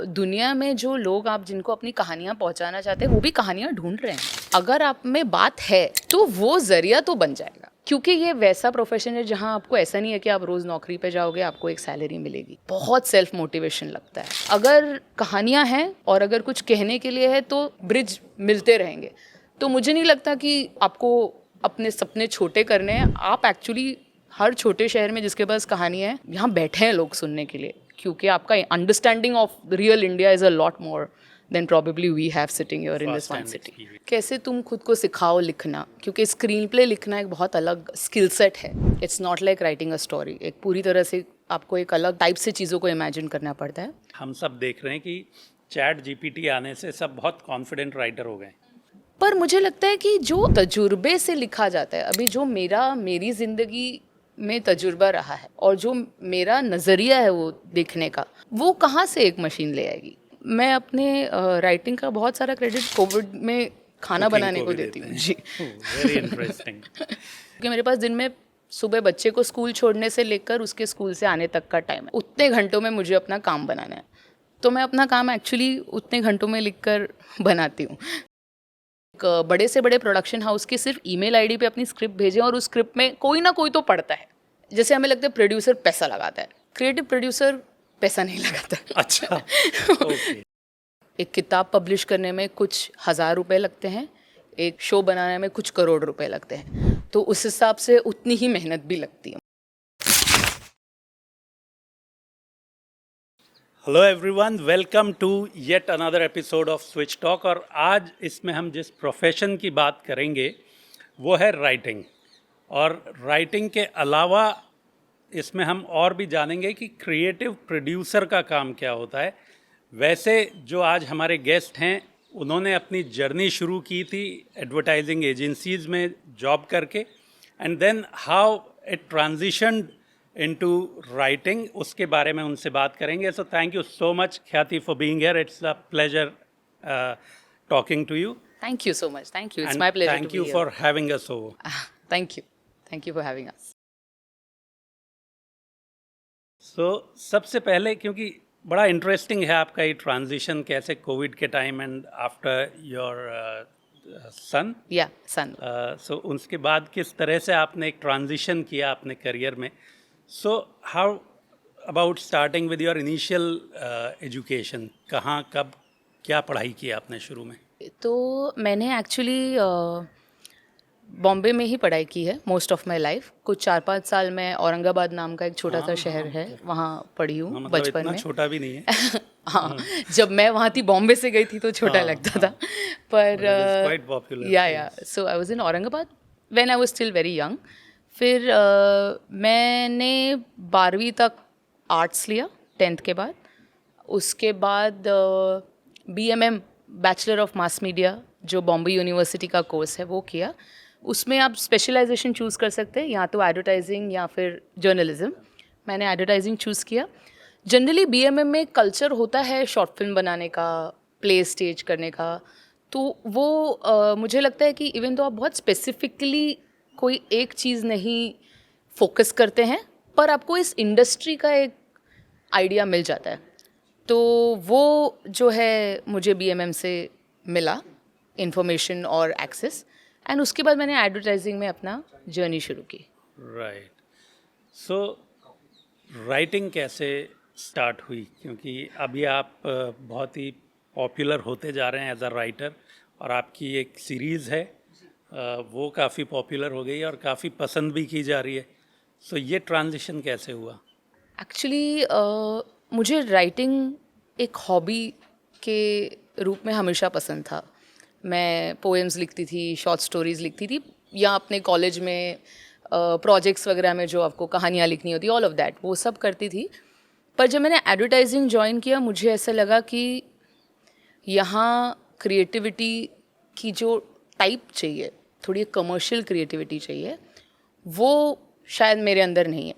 दुनिया में जो लोग आप जिनको अपनी कहानियाँ पहुँचाना चाहते हैं वो भी कहानियाँ ढूंढ रहे हैं. अगर आप में बात है तो वो जरिया तो बन जाएगा, क्योंकि ये वैसा प्रोफेशन है जहाँ आपको ऐसा नहीं है कि आप रोज़ नौकरी पे जाओगे आपको एक सैलरी मिलेगी. बहुत सेल्फ मोटिवेशन लगता है. अगर कहानियाँ हैं और अगर कुछ कहने के लिए है तो ब्रिज मिलते रहेंगे. तो मुझे नहीं लगता कि आपको अपने सपने छोटे करने हैं. आप एक्चुअली हर छोटे शहर में जिसके पास कहानी है यहाँ बैठे हैं लोग सुनने के लिए, क्योंकि आपका understanding of real India is a lot more than probably we have sitting here in this one city. कैसे तुम खुद को सिखाओ लिखना, क्योंकि स्क्रीन प्ले लिखना एक बहुत अलग स्किल सेट है. It's not like writing a story. एक पूरी तरह से आपको एक अलग टाइप से चीज़ों को इमेजिन करना पड़ता है. हम सब देख रहे हैं कि चैट जीपीटी आने से सब बहुत कॉन्फिडेंट राइटर हो गए. पर मुझे लगता है कि जो तजुर्बे से लिखा जाता है, अभी जो मेरी ज़िंदगी में तजुर्बा रहा है और जो मेरा नज़रिया है वो देखने का, वो कहाँ से एक मशीन ले आएगी. मैं अपने राइटिंग का बहुत सारा क्रेडिट कोविड में खाना बनाने को देती हूँ. जी, वेरी इंटरेस्टिंग. क्योंकि मेरे पास दिन में सुबह बच्चे को स्कूल छोड़ने से लेकर उसके स्कूल से आने तक का टाइम है. उतने घंटों में मुझे अपना काम बनाना है, तो मैं अपना काम एक्चुअली उतने घंटों में लिखकर बनाती हूँ. बड़े से बड़े प्रोडक्शन हाउस की सिर्फ ईमेल आईडी पे अपनी स्क्रिप्ट भेजें और उस स्क्रिप्ट में कोई ना कोई तो पढ़ता है. जैसे हमें लगता है प्रोड्यूसर पैसा लगाता है, क्रिएटिव प्रोड्यूसर पैसा नहीं लगाता. अच्छा. एक किताब पब्लिश करने में कुछ 1,000 रुपए लगते हैं, एक शो बनाने में कुछ करोड़ रुपए लगते हैं. तो उस हिसाब से उतनी ही मेहनत भी लगती है. Hello everyone, welcome to yet another episode of Switch Talk. और आज इसमें हम जिस प्रोफेशन की बात करेंगे वो है राइटिंग. और राइटिंग के अलावा इसमें हम और भी जानेंगे कि क्रिएटिव प्रोड्यूसर का काम क्या होता है. वैसे जो आज हमारे गेस्ट हैं उन्होंने अपनी जर्नी शुरू की थी एडवर्टाइजिंग एजेंसीज़ में जॉब करके, and then how it transitioned into writing, उसके बारे में उनसे बात करेंगे. So thank you so much Khyati for being here. It's a pleasure talking to you. Thank you so much. Thank you. It's my pleasure to be here. Thank you for having us over. Thank you. Thank you for having us. So सबसे पहले, क्योंकि बड़ा interesting है आपका ये transition कैसे Covid के time and after your son. या सन. सो उसके बाद किस तरह से आपने एक ट्रांजिशन किया अपने करियर में. So how about starting with your initial education? कहाँ कब क्या पढ़ाई की आपने शुरू में? तो मैंने एक्चुअली बॉम्बे में ही पढ़ाई की है मोस्ट ऑफ माई लाइफ. कुछ 4-5 साल मैं औरंगाबाद नाम का एक छोटा सा शहर है वहाँ पढ़ी हूँ. मतलब बचपन में. छोटा भी नहीं है. हाँ, जब मैं वहाँ थी बॉम्बे से गई थी तो छोटा लगता था. पर या so I was in Aurangabad when I was still very young. फिर मैंने 12वीं तक आर्ट्स लिया 10th के बाद. उसके बाद BMM bachelor of mass media जो बॉम्बे यूनिवर्सिटी का कोर्स है वो किया. उसमें आप स्पेशलाइजेशन चूज़ कर सकते हैं, या तो एडवर्टाइजिंग या फिर जर्नलिज्म. मैंने एडवर्टाइजिंग चूज़ किया. जनरली BMM में कल्चर होता है शॉर्ट फिल्म बनाने का, प्ले स्टेज करने का. तो वो मुझे लगता है कि इवन तो आप बहुत स्पेसिफिकली कोई एक चीज़ नहीं फोकस करते हैं, पर आपको इस इंडस्ट्री का एक आइडिया मिल जाता है. तो वो जो है मुझे BMM से मिला, इंफॉर्मेशन और एक्सेस. एंड उसके बाद मैंने एडवर्टाइजिंग में अपना जर्नी शुरू की. राइट. सो राइटिंग कैसे स्टार्ट हुई, क्योंकि अभी आप बहुत ही पॉपुलर होते जा रहे हैं एज अ राइटर, और आपकी एक सीरीज़ है वो काफ़ी पॉपुलर हो गई और काफ़ी पसंद भी की जा रही है. सो ये ट्रांजिशन कैसे हुआ? एक्चुअली मुझे राइटिंग एक हॉबी के रूप में हमेशा पसंद था. मैं पोएम्स लिखती थी, शॉर्ट स्टोरीज़ लिखती थी, या अपने कॉलेज में प्रोजेक्ट्स वगैरह में जो आपको कहानियाँ लिखनी होती, ऑल ऑफ दैट वो सब करती थी. पर जब मैंने एडवर्टाइजिंग ज्वाइन किया मुझे ऐसा लगा कि यहाँ क्रिएटिविटी की जो टाइप चाहिए, थोड़ी कमर्शियल क्रिएटिविटी चाहिए, वो शायद मेरे अंदर नहीं है.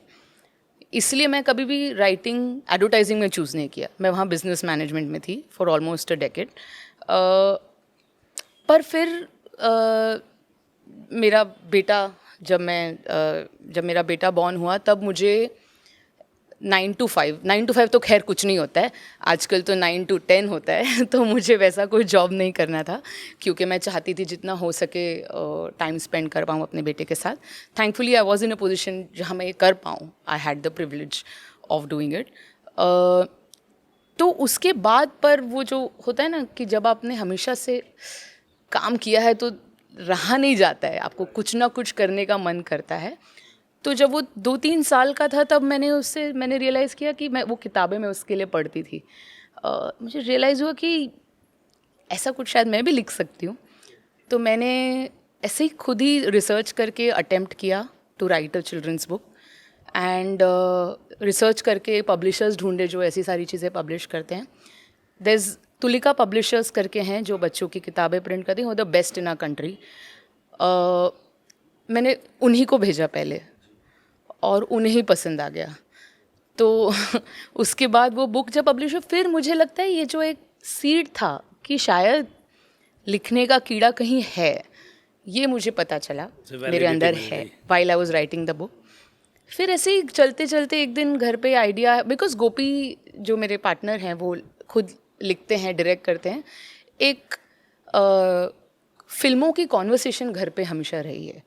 इसलिए मैं कभी भी राइटिंग एडवर्टाइजिंग में चूज़ नहीं किया. मैं वहाँ बिजनेस मैनेजमेंट में थी फॉर ऑलमोस्ट अ डेकेड. पर फिर जब मेरा बेटा बॉर्न हुआ तब मुझे 9 to 5, 9 to 5 तो खैर कुछ नहीं होता है आजकल, तो 9 to 10 होता है तो मुझे वैसा कोई जॉब नहीं करना था, क्योंकि मैं चाहती थी जितना हो सके टाइम स्पेंड कर पाऊँ अपने बेटे के साथ. Thankfully I was in a position जहाँ मैं ये कर पाऊँ. I had the privilege of doing it. तो उसके बाद पर वो जो होता है ना कि जब आपने हमेशा से काम किया है तो रहा नहीं जाता है, आपको कुछ ना कुछ करने का मन करता है. तो जब वो 2-3 साल का था तब मैंने रियलाइज़ किया कि मैं वो किताबें मैं उसके लिए पढ़ती थी. मुझे रियलाइज़ हुआ कि ऐसा कुछ शायद मैं भी लिख सकती हूँ. तो मैंने ऐसे ही खुद ही रिसर्च करके अटेम्प्ट किया to write a children's book. And research करके पब्लिशर्स ढूंढे जो ऐसी सारी चीज़ें पब्लिश करते हैं. देयर तुलिका पब्लिशर्स करके हैं जो बच्चों की किताबें प्रिंट करती हैं, वो the best in a country. मैंने उन्हीं को भेजा पहले और उन्हें ही पसंद आ गया. तो उसके बाद वो बुक जब पब्लिश हुई, फिर मुझे लगता है ये जो एक सीड था कि शायद लिखने का कीड़ा कहीं है, ये मुझे पता चला मेरे अंदर है while I was writing the book. फिर ऐसे ही चलते चलते एक दिन घर पे आइडिया, बिकॉज गोपी जो मेरे पार्टनर हैं वो खुद लिखते हैं, डायरेक्ट करते हैं. एक फिल्मों की कॉन्वर्सेशन घर पे हमेशा रही है,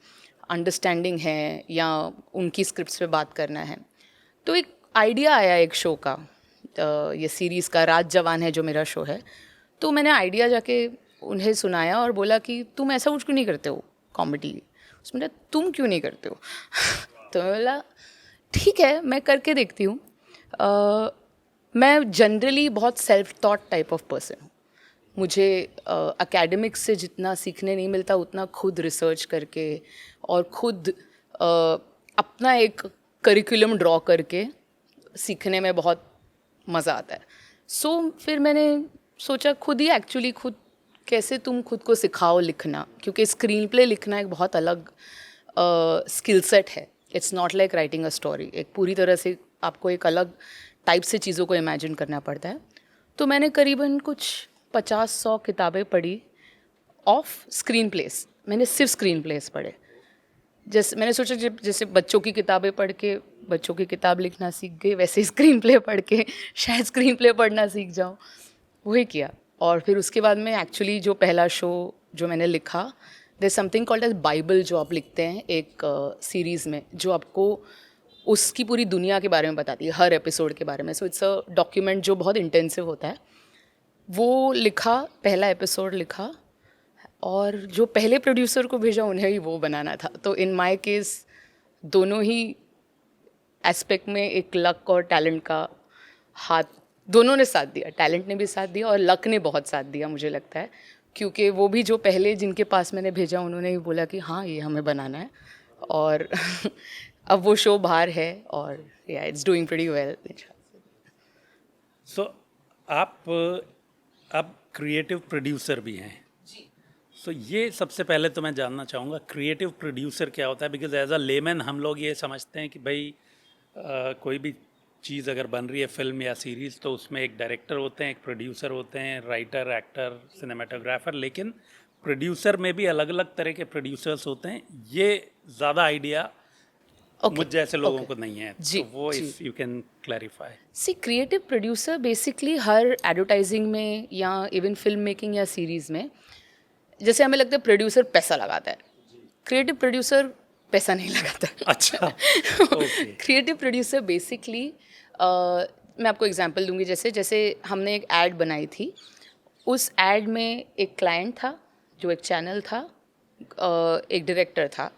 अंडरस्टैंडिंग है या उनकी स्क्रिप्ट्स पे बात करना है. तो एक आइडिया आया एक शो का, ये सीरीज़ का, राज जवान है जो मेरा शो है. तो मैंने आइडिया जाके उन्हें सुनाया और बोला कि तुम ऐसा कुछ क्यों नहीं करते हो कॉमेडी. उसमें बोला तुम क्यों नहीं करते हो. तो मैं बोला ठीक है मैं करके देखती हूँ. मैं जनरली बहुत self taught type of person हूँ. मुझे एकेडमिक्स से जितना सीखने नहीं मिलता उतना खुद रिसर्च करके और खुद अपना एक करिकुलम ड्रॉ करके सीखने में बहुत मज़ा आता है. सो फिर मैंने सोचा खुद ही एक्चुअली खुद कैसे तुम खुद को सिखाओ लिखना, क्योंकि स्क्रीन प्ले लिखना एक बहुत अलग स्किल सेट है. It's not like writing a story. एक पूरी तरह से आपको एक अलग टाइप से चीज़ों को इमेजिन करना पड़ता है. तो मैंने करीबन कुछ 50-100 किताबें पढ़ी ऑफ स्क्रीन प्लेस. मैंने सिर्फ स्क्रीन प्लेस पढ़े. जैसे मैंने सोचा जैसे बच्चों की किताबें पढ़ के बच्चों की किताब लिखना सीख गए, वैसे स्क्रीन प्ले पढ़ के शायद स्क्रीन प्ले पढ़ना सीख जाऊँ. वही किया. और फिर उसके बाद में एक्चुअली जो पहला शो जो मैंने लिखा, there something called as Bible, जो आप लिखते हैं एक सीरीज़ में, जो आपको उसकी पूरी दुनिया के बारे में बताती है हर एपिसोड के बारे में. सो इट्स अ डॉक्यूमेंट जो बहुत इंटेंसिव होता है. वो लिखा, पहला एपिसोड लिखा और जो पहले प्रोड्यूसर को भेजा उन्हें ही वो बनाना था. तो इन माय केस दोनों ही एस्पेक्ट में एक लक और टैलेंट का हाथ, दोनों ने साथ दिया. टैलेंट ने भी साथ दिया और लक ने बहुत साथ दिया मुझे लगता है, क्योंकि वो भी जो पहले जिनके पास मैंने भेजा उन्होंने भी बोला कि हाँ ये हमें बनाना है. और अब वो शो बाहर है और या इट्स डूइंग प्रीटी वेल. सो आप अब क्रिएटिव प्रोड्यूसर भी हैं. सो ये सबसे पहले तो मैं जानना चाहूँगा क्रिएटिव प्रोड्यूसर क्या होता है. बिकॉज एज अ लेमैन हम लोग ये समझते हैं कि भाई कोई भी चीज़ अगर बन रही है फिल्म या सीरीज़ तो उसमें एक डायरेक्टर होते हैं, एक प्रोड्यूसर होते हैं, राइटर, एक्टर, सिनेमाटोग्राफर. लेकिन प्रोड्यूसर में भी अलग अलग तरह के प्रोड्यूसर्स होते हैं. ये ज़्यादा आइडिया मुझ जैसे लोगों को नहीं है. जी, तो वो if you can clarify. See creative producer basically हर एडवर्टाइजिंग में या इवन फिल्म मेकिंग या सीरीज़ में, जैसे हमें लगता है प्रोड्यूसर पैसा लगाता है, क्रिएटिव प्रोड्यूसर पैसा नहीं लगाता. अच्छा. क्रिएटिव प्रोड्यूसर बेसिकली मैं आपको एग्जांपल दूंगी. जैसे हमने एक ऐड बनाई थी. उस ऐड में एक क्लाइंट था जो एक चैनल था, एक डायरेक्टर था.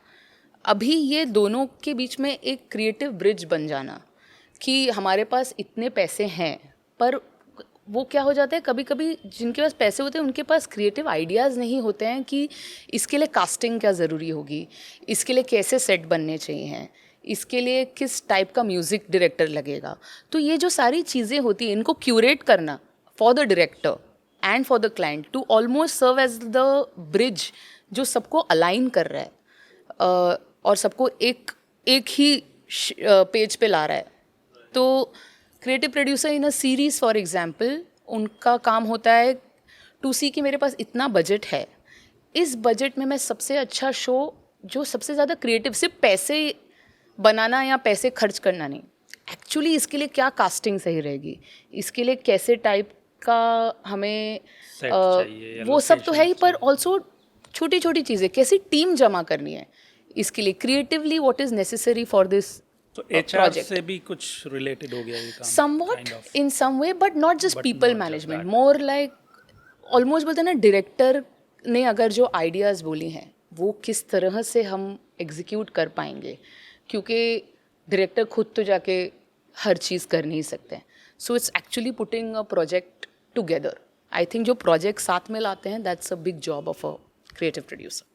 अभी ये दोनों के बीच में एक क्रिएटिव ब्रिज बन जाना कि हमारे पास इतने पैसे हैं, पर वो क्या हो जाता है कभी कभी जिनके पास पैसे होते हैं उनके पास क्रिएटिव आइडियाज़ नहीं होते हैं कि इसके लिए कास्टिंग क्या ज़रूरी होगी, इसके लिए कैसे सेट बनने चाहिए हैं, इसके लिए किस टाइप का म्यूज़िक डायरेक्टर लगेगा. तो ये जो सारी चीज़ें होती हैं इनको क्यूरेट करना for the director and for the client to almost serve as the bridge जो सबको अलाइन कर रहा है और सबको एक ही पेज पे ला रहा है. तो creative producer in a series for example, उनका काम होता है टू सी कि मेरे पास इतना बजट है, इस बजट में मैं सबसे अच्छा शो जो सबसे ज़्यादा क्रिएटिव, सिर्फ पैसे बनाना या पैसे खर्च करना नहीं, एक्चुअली इसके लिए क्या कास्टिंग सही रहेगी, इसके लिए कैसे टाइप का हमें सेट चाहिए, वो सब तो है ही, पर चाहिए। ऑल्सो छोटी छोटी चीज़ें कैसी टीम जमा करनी है, इसके लिए creatively what is necessary for this तो एचआर से भी कुछ रिलेटेड हो गया ये काम, somewhat kind of. in some way, but not just But people not just management, that. more like almost बोलते हैं ना, डायरेक्टर ने अगर जो आइडियाज़ बोली हैं वो किस तरह से हम एग्जीक्यूट कर पाएंगे, क्योंकि डायरेक्टर खुद तो जाके हर चीज़ कर नहीं सकते. So it's actually putting a project together. I think जो प्रोजेक्ट साथ में लाते हैं, that's a big job of a creative producer.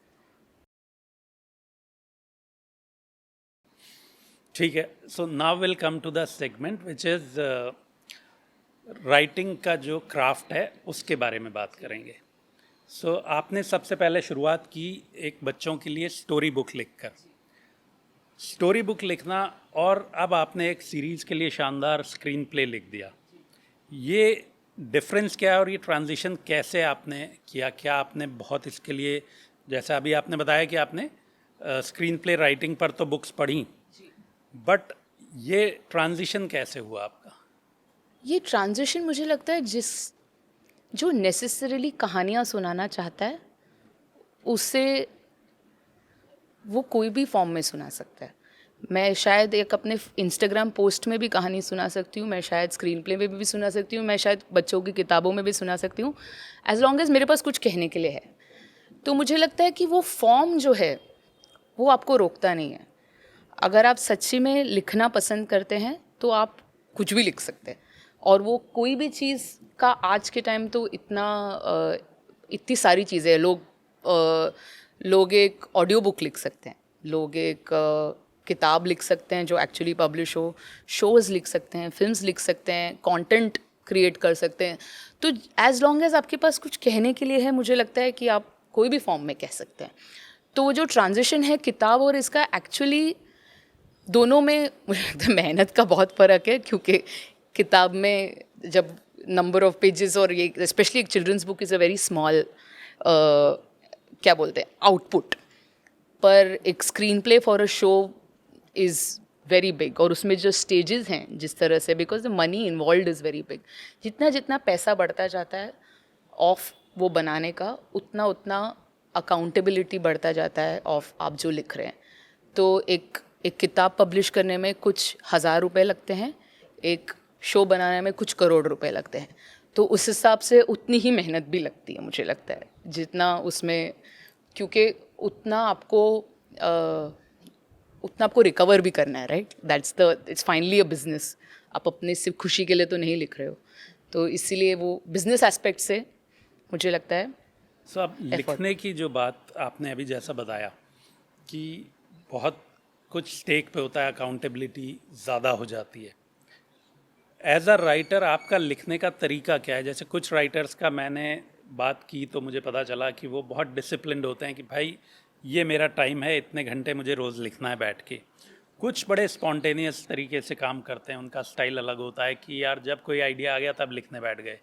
ठीक है. So now will come to the segment which is writing का जो क्राफ्ट है उसके बारे में बात करेंगे. सो आपने सबसे पहले शुरुआत की एक बच्चों के लिए स्टोरी बुक लिखकर, स्टोरी बुक लिखना, और अब आपने एक सीरीज़ के लिए शानदार स्क्रीन प्ले लिख दिया. ये डिफरेंस क्या है और ये ट्रांजिशन कैसे आपने किया? क्या आपने बहुत इसके लिए, जैसे अभी आपने बताया कि आपने स्क्रीन प्ले राइटिंग पर तो बुक्स पढ़ी, बट ये ट्रांजिशन कैसे हुआ आपका? ये ट्रांजिशन मुझे लगता है जो नेसेसरीली कहानियाँ सुनाना चाहता है उसे वो कोई भी फॉर्म में सुना सकता है. मैं शायद एक अपने इंस्टाग्राम पोस्ट में भी कहानी सुना सकती हूँ, मैं शायद स्क्रीन प्ले में भी सुना सकती हूँ, मैं शायद बच्चों की किताबों में भी सुना सकती हूँ, एज लॉन्ग एज मेरे पास कुछ कहने के लिए है. तो मुझे लगता है कि वो फॉर्म जो है वो आपको रोकता नहीं है. अगर आप सच्ची में लिखना पसंद करते हैं तो आप कुछ भी लिख सकते हैं, और वो कोई भी चीज़ का आज के टाइम तो इतनी सारी चीज़ें हैं. लोग एक ऑडियो बुक लिख सकते हैं, लोग एक किताब लिख सकते हैं जो एक्चुअली पब्लिश हो, शोज़ लिख सकते हैं, फिल्म्स लिख सकते हैं, कंटेंट क्रिएट कर सकते हैं. तो एज लॉन्ग एज आपके पास कुछ कहने के लिए है, मुझे लगता है कि आप कोई भी फॉर्म में कह सकते हैं. तो वो जो ट्रांजिशन है किताब और इसका, एक्चुअली दोनों में मुझे लगता है मेहनत का बहुत फ़र्क है, क्योंकि किताब में जब नंबर ऑफ पेजेस, और ये स्पेशली एक children's book is a very small क्या बोलते हैं आउटपुट, पर एक screenplay for a show is very big, और उसमें जो स्टेजेस हैं जिस तरह से, because the money involve is very big. जितना जितना पैसा बढ़ता जाता है ऑफ वो बनाने का, उतना उतना अकाउंटेबिलिटी बढ़ता जाता है ऑफ आप जो लिख रहे हैं. तो एक किताब पब्लिश करने में कुछ हज़ार रुपए लगते हैं, एक शो बनाने में कुछ करोड़ रुपए लगते हैं. तो उस हिसाब से उतनी ही मेहनत भी लगती है मुझे लगता है, जितना उसमें, क्योंकि उतना आपको रिकवर भी करना है, right. It's finally a business. आप अपने सिर्फ खुशी के लिए तो नहीं लिख रहे हो, तो इसीलिए वो बिजनेस एस्पेक्ट से मुझे लगता है. सो अब लिखने की जो बात आपने अभी जैसा बताया कि बहुत कुछ स्टेक पे होता है, अकाउंटेबिलिटी ज़्यादा हो जाती है. एज अ राइटर आपका लिखने का तरीका क्या है? जैसे कुछ राइटर्स का मैंने बात की तो मुझे पता चला कि वो बहुत डिसिप्लिन्ड होते हैं कि भाई ये मेरा टाइम है, इतने घंटे मुझे रोज़ लिखना है बैठ के. कुछ बड़े स्पॉन्टेनियस तरीके से काम करते हैं, उनका स्टाइल अलग होता है कि यार जब कोई आइडिया आ गया तब लिखने बैठ गए.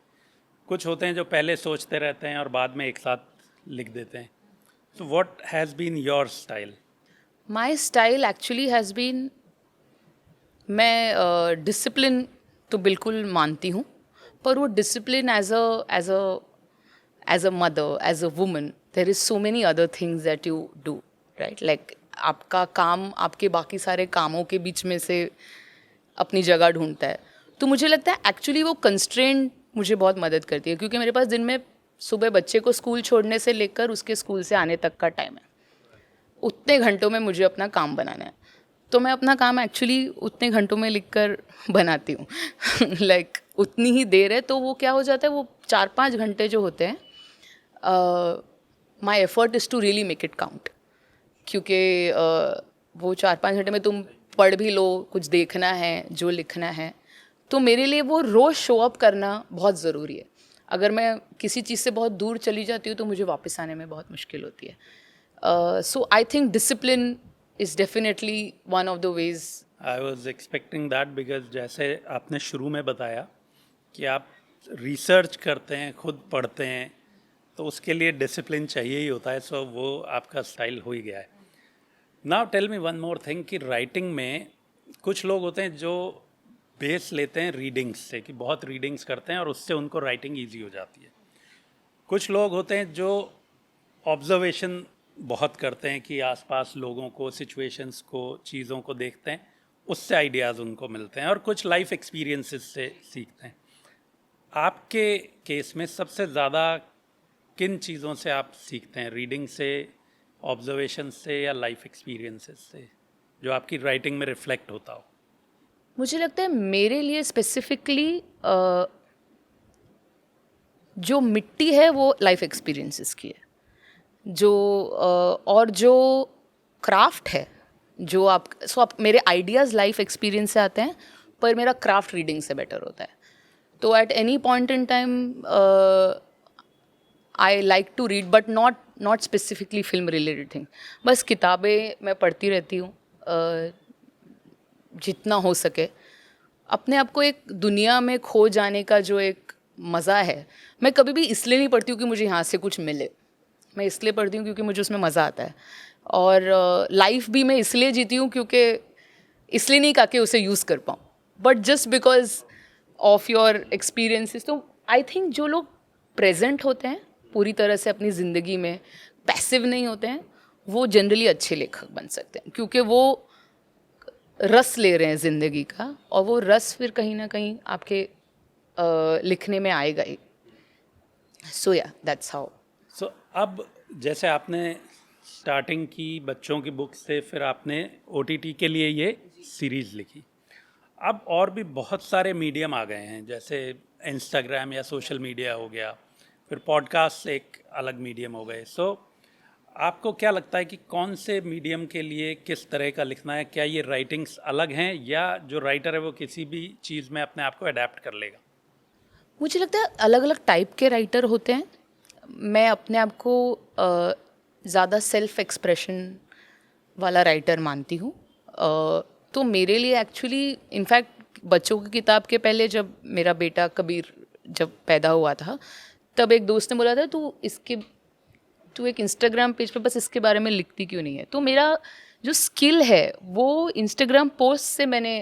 कुछ होते हैं जो पहले सोचते रहते हैं और बाद में एक साथ लिख देते हैं. So what has been your style? My style actually has been, मैं डिसिप्लिन तो बिल्कुल मानती हूँ, पर वो discipline as a mother, as a woman, there is so many other things that you do, right. Like आपका काम आपके बाकी सारे कामों के बीच में से अपनी जगह ढूंढता है. तो मुझे लगता है एक्चुअली वो कंस्ट्रेंट मुझे बहुत मदद करती है, क्योंकि मेरे पास दिन में सुबह बच्चे को स्कूल छोड़ने से लेकर उसके स्कूल से आने तक का टाइम है. उतने घंटों में मुझे अपना काम बनाना है, तो मैं अपना काम एक्चुअली उतने घंटों में लिखकर बनाती हूँ. लाइक उतनी ही देर है, तो वो क्या हो जाता है, वो 4-5 घंटे जो होते हैं, my effort is to really make it count. क्योंकि वो 4-5 घंटे में तुम पढ़ भी लो, कुछ देखना है, जो लिखना है, तो मेरे लिए वो रोज़ शो अप करना बहुत ज़रूरी है. अगर मैं किसी चीज़ से बहुत दूर चली जाती हूँ तो मुझे वापस आने में बहुत मुश्किल होती है. So I think discipline is definitely one of the ways. I was expecting that, because जैसे आपने शुरू में बताया कि आप रिसर्च करते हैं, खुद पढ़ते हैं, तो उसके लिए डिसिप्लिन चाहिए ही होता है. सो वो आपका स्टाइल हो ही गया है. Now tell me one more thing कि राइटिंग में कुछ लोग होते हैं जो बेस लेते हैं रीडिंग्स से कि बहुत रीडिंग्स करते हैं और उससे उनको राइटिंग ईजी हो जाती है। कुछ लोग होते हैं जो ऑब्जर्वेशन बहुत करते हैं कि आसपास लोगों को, सिचुएशंस को, चीज़ों को देखते हैं, उससे आइडियाज़ उनको मिलते हैं, और कुछ लाइफ एक्सपीरियंसेस से सीखते हैं। आपके केस में सबसे ज़्यादा किन चीज़ों से आप सीखते हैं, रीडिंग से, ऑब्जर्वेशन से, या लाइफ एक्सपीरियंसेस से, जो आपकी राइटिंग में रिफ्लेक्ट होता हो? मुझे लगता है मेरे लिए स्पेसिफिकली जो मिट्टी है वो लाइफ एक्सपीरियंसेस की है, जो और जो क्राफ्ट है, जो आप मेरे आइडियाज़ लाइफ एक्सपीरियंस से आते हैं, पर मेरा क्राफ्ट रीडिंग से बेटर होता है। तो at any point in time I like to read, but not specifically film related thing. बस किताबें मैं पढ़ती रहती हूँ जितना हो सके। अपने आप को एक दुनिया में खो जाने का जो एक मज़ा है, मैं कभी भी इसलिए नहीं पढ़ती हूँ कि मुझे यहाँ से कुछ मिले, मैं इसलिए पढ़ती हूँ क्योंकि मुझे उसमें मज़ा आता है। और लाइफ भी मैं इसलिए जीती हूँ क्योंकि इसलिए नहीं कहा कि उसे यूज़ कर पाऊँ, but just because of your experiences. तो आई थिंक जो लोग प्रेजेंट होते हैं पूरी तरह से अपनी ज़िंदगी में, पैसिव नहीं होते हैं, वो जनरली अच्छे लेखक बन सकते हैं, क्योंकि वो रस ले रहे हैं ज़िंदगी का, और वो रस फिर कहीं ना कहीं आपके लिखने में आएगा ही। सो या दैट्स हाउ। सो अब जैसे आपने स्टार्टिंग की बच्चों की बुक से, फिर आपने OTT के लिए ये सीरीज़ लिखी। अब और भी बहुत सारे मीडियम आ गए हैं, जैसे इंस्टाग्राम या सोशल मीडिया हो गया, फिर पॉडकास्ट एक अलग मीडियम हो गए। सो आपको क्या लगता है कि कौन से मीडियम के लिए किस तरह का लिखना है? क्या ये राइटिंग्स अलग हैं, या जो राइटर है वो किसी भी चीज़ में अपने आप को अडेप्ट कर लेगा? मुझे लगता है अलग अलग टाइप के राइटर होते हैं। मैं अपने आप को ज़्यादा सेल्फ एक्सप्रेशन वाला राइटर मानती हूँ। तो मेरे लिए एक्चुअली इनफैक्ट बच्चों की किताब के पहले, जब मेरा बेटा कबीर जब पैदा हुआ था, तब एक दोस्त ने बोला था तू एक इंस्टाग्राम पेज पे बस इसके बारे में लिखती क्यों नहीं है। तो मेरा जो स्किल है वो इंस्टाग्राम पोस्ट से मैंने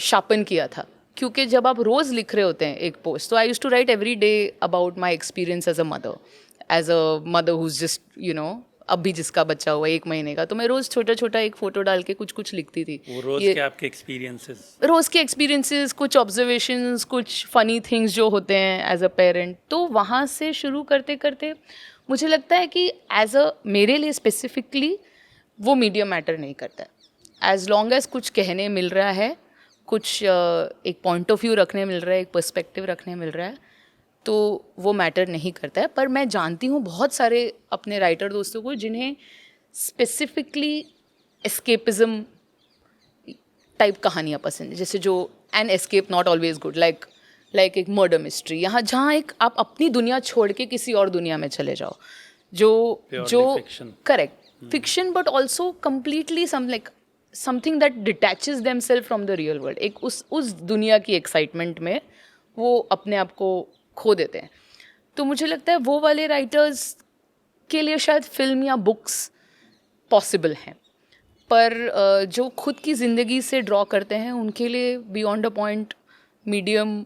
शार्पन किया था, क्योंकि जब आप रोज़ लिख रहे होते हैं एक पोस्ट, तो I used to write every day about my experience as a mother who's just अभी जिसका बच्चा हुआ 1 महीने का, तो मैं रोज़ छोटा छोटा एक फ़ोटो डाल के कुछ कुछ लिखती थी। वो रोज़ के आपके एक्सपीरियंसेस? रोज़ के एक्सपीरियंसेस, कुछ ऑब्जर्वेशंस, कुछ फ़नी थिंग्स जो होते हैं एज अ पेरेंट। तो वहाँ से शुरू करते करते मुझे लगता है कि मेरे लिए स्पेसिफिकली वो मीडियम मैटर नहीं करता है। एज लॉन्ग एज कुछ कहने मिल रहा है, कुछ एक पॉइंट ऑफ व्यू रखने मिल रहा है, एक पर्सपेक्टिव रखने मिल रहा है, तो वो मैटर नहीं करता है। पर मैं जानती हूँ बहुत सारे अपने राइटर दोस्तों को जिन्हें स्पेसिफिकली एस्केपिज्म टाइप कहानियाँ पसंद है, जैसे जो an escape not always good, like एक मर्डर मिस्ट्री, यहाँ जहाँ एक आप अपनी दुनिया छोड़ के किसी और दुनिया में चले जाओ, जो correct fiction, but also completely something that detaches themselves from the real world. एक उस दुनिया की एक्साइटमेंट में वो अपने आप को खो देते हैं। तो मुझे लगता है वो वाले राइटर्स के लिए शायद फिल्म या बुक्स पॉसिबल हैं, पर जो खुद की ज़िंदगी से ड्रॉ करते हैं उनके लिए बियॉन्ड अ पॉइंट मीडियम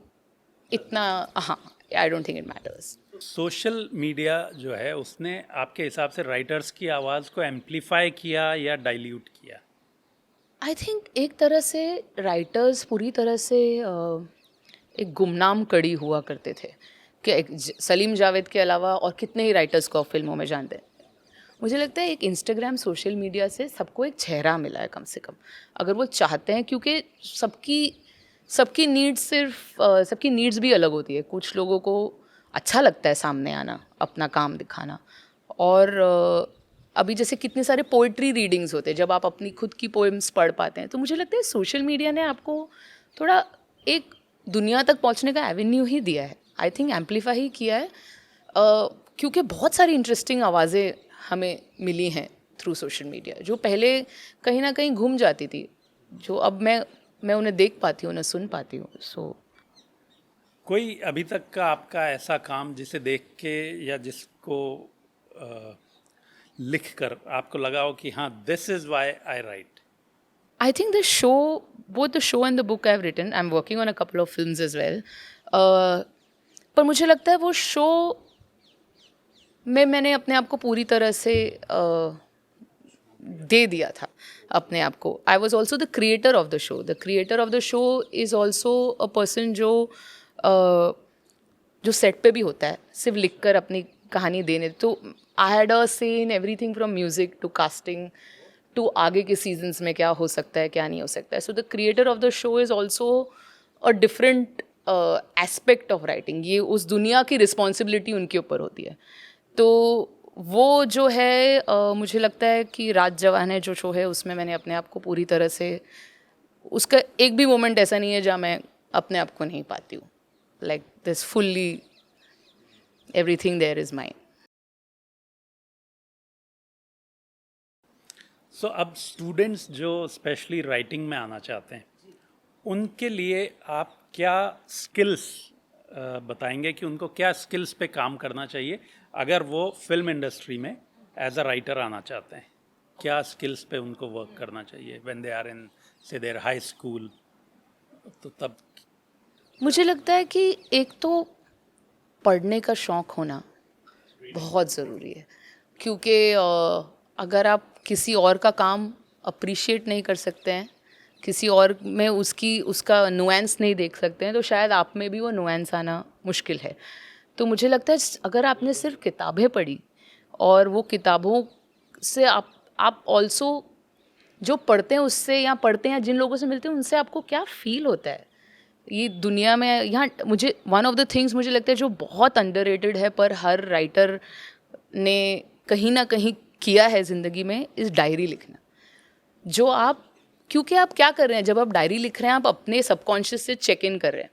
इतना, हाँ, I don't think it matters. Social media जो है उसने आपके हिसाब से राइटर्स की आवाज़ को एम्पलीफाई किया या डाइल्यूट किया? आई थिंक एक तरह से राइटर्स पूरी तरह से एक गुमनाम कड़ी हुआ करते थे, कि सलीम जावेद के अलावा और कितने ही राइटर्स को आप फिल्मों में जानते हैं। मुझे लगता है एक इंस्टाग्राम, सोशल मीडिया से सबको एक चेहरा मिला है कम से कम, अगर वो चाहते हैं, क्योंकि सबकी नीड्स भी अलग होती है। कुछ लोगों को अच्छा लगता है सामने आना, अपना काम दिखाना, और अभी जैसे कितने सारे पोइट्री रीडिंग्स होते हैं जब आप अपनी खुद की पोएम्स पढ़ पाते हैं। तो मुझे लगता है सोशल मीडिया ने आपको थोड़ा एक दुनिया तक पहुंचने का एवेन्यू ही दिया है, आई थिंक एम्पलीफाई ही किया है, क्योंकि बहुत सारी इंटरेस्टिंग आवाज़ें हमें मिली हैं थ्रू सोशल मीडिया, जो पहले कहीं ना कहीं घूम जाती थी, जो अब मैं उन्हें देख पाती हूँ, उन्हें सुन पाती हूँ। सो कोई अभी तक का आपका ऐसा काम जिसे देख के या जिसको लिख कर आपको लगा हो कि हाँ, this is why I right? I think the show, both the show and the book I've written, I'm working on a couple of films as well. पर मुझे लगता है वो शो में मैंने अपने आप को पूरी तरह से दे दिया था अपने आप को. I was also the creator of the show. The creator of the show is also a person जो सेट पे भी होता है, सिर्फ लिख कर अपनी कहानी देने. तो आई had a say in everything from music to casting to आगे के सीजन्स में क्या हो सकता है, क्या नहीं हो सकता है. So the creator of the show is also a different aspect of writing. ये उस दुनिया की रिस्पॉन्सिबिलिटी उनके ऊपर होती है. तो वो जो है मुझे लगता है कि राज जवान है जो शो है, उसमें मैंने अपने आप को पूरी तरह से, उसका एक भी मोमेंट ऐसा नहीं है जहाँ मैं अपने आप को नहीं पाती हूँ. Like this fully everything there is mine. So अब स्टूडेंट्स जो स्पेशली राइटिंग में आना चाहते हैं, उनके लिए आप क्या स्किल्स बताएंगे कि उनको क्या स्किल्स पे काम करना चाहिए अगर वो फिल्म इंडस्ट्री में एज अ राइटर आना चाहते हैं? क्या स्किल्स पे उनको वर्क करना चाहिए व्हेन दे आर इन से देयर हाई स्कूल? तो तब मुझे लगता है कि एक तो पढ़ने का शौक़ होना बहुत ज़रूरी है, क्योंकि अगर आप किसी और का काम अप्रिशिएट नहीं कर सकते हैं, किसी और में उसका नुएंस नहीं देख सकते हैं, तो शायद आप में भी वो नुएंस आना मुश्किल है. तो मुझे लगता है अगर आपने सिर्फ किताबें पढ़ी और वो किताबों से आप ऑल्सो जो पढ़ते हैं उससे, या पढ़ते हैं जिन लोगों से मिलते हैं उनसे आपको क्या फील होता है ये दुनिया में. यहाँ मुझे वन ऑफ द थिंग्स मुझे लगता है जो बहुत अंडररेटेड है पर हर राइटर ने कहीं ना कहीं किया है ज़िंदगी में, इस डायरी लिखना. जो आप, क्योंकि आप क्या कर रहे हैं जब आप डायरी लिख रहे हैं, आप अपने सबकॉन्शियस से चेक इन कर रहे हैं.